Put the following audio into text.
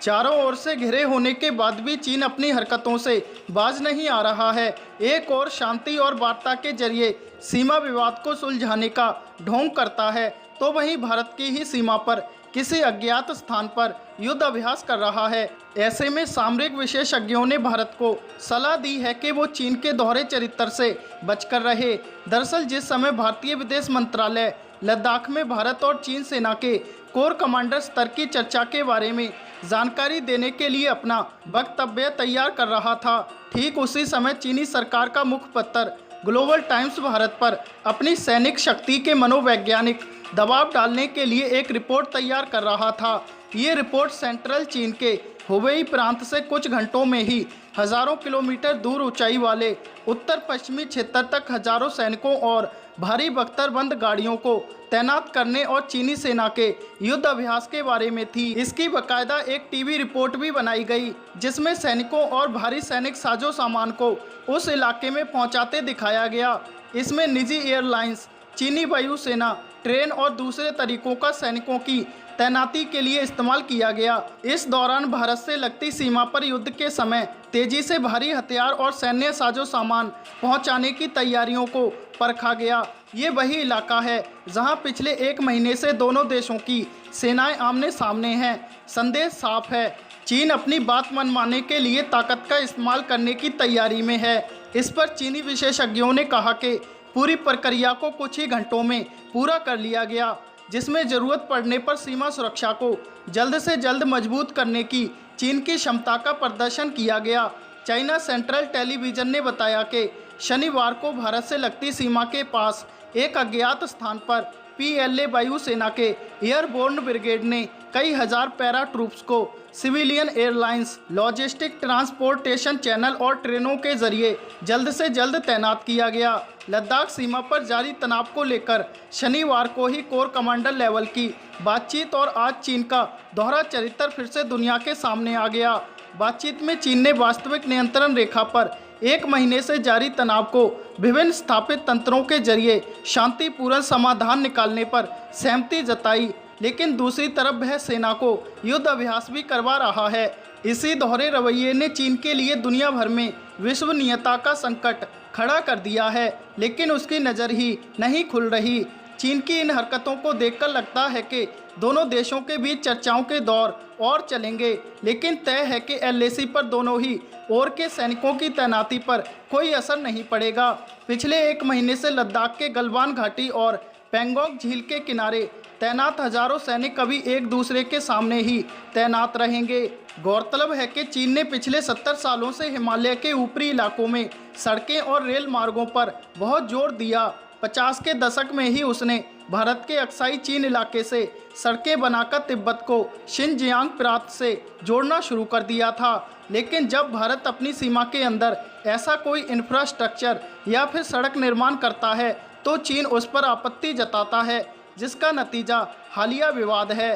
चारों ओर से घिरे होने के बाद भी चीन अपनी हरकतों से बाज नहीं आ रहा है। एक और शांति और वार्ता के जरिए सीमा विवाद को सुलझाने का ढोंग करता है, तो वहीं भारत की ही सीमा पर किसी अज्ञात स्थान पर युद्ध अभ्यास कर रहा है। ऐसे में सामरिक विशेषज्ञों ने भारत को सलाह दी है कि वो चीन के दोहरे चरित्र से बचकर रहे। दरअसल जिस समय भारतीय विदेश मंत्रालय लद्दाख में भारत और चीन सेना के कोर कमांडर स्तर की चर्चा के बारे में जानकारी देने के लिए अपना वक्तव्य तैयार कर रहा था, ठीक उसी समय चीनी सरकार का मुखपत्र ग्लोबल टाइम्स भारत पर अपनी सैनिक शक्ति के मनोवैज्ञानिक दबाव डालने के लिए एक रिपोर्ट तैयार कर रहा था। ये रिपोर्ट सेंट्रल चीन के हुबेई प्रांत से कुछ घंटों में ही हजारों किलोमीटर दूर ऊंचाई वाले उत्तर पश्चिमी क्षेत्र तक हजारों सैनिकों और भारी बख्तरबंद गाड़ियों को तैनात करने और चीनी सेना के युद्ध अभ्यास के बारे में थी। इसकी बाकायदा एक टीवी रिपोर्ट भी बनाई गई, जिसमें सैनिकों और भारी सैनिक साजो सामान को उस इलाके में पहुंचाते दिखाया गया। इसमें निजी एयरलाइंस, चीनी वायुसेना, ट्रेन और दूसरे तरीकों का सैनिकों की तैनाती के लिए इस्तेमाल किया गया। इस दौरान भारत से लगती सीमा पर युद्ध के समय तेजी से भारी हथियार और सैन्य साजो सामान पहुंचाने की तैयारियों को परखा गया। ये वही इलाका है जहां पिछले एक महीने से दोनों देशों की सेनाएं आमने सामने हैं। संदेश साफ है, चीन अपनी बात मनवाने के लिए ताकत का इस्तेमाल करने की तैयारी में है। इस पर चीनी विशेषज्ञों ने कहा कि पूरी प्रक्रिया को कुछ ही घंटों में पूरा कर लिया गया, जिसमें ज़रूरत पड़ने पर सीमा सुरक्षा को जल्द से जल्द मजबूत करने की चीन की क्षमता का प्रदर्शन किया गया। चाइना सेंट्रल टेलीविज़न ने बताया कि शनिवार को भारत से लगती सीमा के पास एक अज्ञात स्थान पर PLA वायुसेना के एयरबोर्न ब्रिगेड ने कई हजार पैरा ट्रूप्स को civilian airlines, logistic transportation channel और ट्रेनों के जरिए जल्द से जल्द तैनात किया गया। लद्दाख सीमा पर जारी तनाव को लेकर शनिवार को ही कोर कमांडर लेवल की बातचीत और आज चीन का दोहरा चरित्र फिर से दुनिया के सामने आ गया। बातचीत में चीन ने वास्तविक नियंत्रण रेखा पर एक महीने से जारी तनाव को विभिन्न स्थापित तंत्रों के जरिए शांतिपूर्ण समाधान निकालने पर सहमति जताई, लेकिन दूसरी तरफ वह सेना को युद्ध अभ्यास भी करवा रहा है। इसी दोहरे रवैये ने चीन के लिए दुनिया भर में विश्वसनीयता का संकट खड़ा कर दिया है, लेकिन उसकी नज़र ही नहीं खुल रही। चीन की इन हरकतों को देखकर लगता है कि दोनों देशों के बीच चर्चाओं के दौर और चलेंगे, लेकिन तय है कि LAC पर दोनों ही ओर के सैनिकों की तैनाती पर कोई असर नहीं पड़ेगा। पिछले एक महीने से लद्दाख के गलवान घाटी और पेंगोंग झील के किनारे तैनात हजारों सैनिक अभी एक दूसरे के सामने ही तैनात रहेंगे। गौरतलब है कि चीन ने पिछले 70 सालों से हिमालय के ऊपरी इलाकों में सड़कें और रेल मार्गों पर बहुत जोर दिया। 50 के दशक में ही उसने भारत के अक्साई चीन इलाके से सड़कें बनाकर तिब्बत को शिनजियांग प्रांत से जोड़ना शुरू कर दिया था, लेकिन जब भारत अपनी सीमा के अंदर ऐसा कोई इंफ्रास्ट्रक्चर या फिर सड़क निर्माण करता है तो चीन उस पर आपत्ति जताता है, जिसका नतीजा हालिया विवाद है।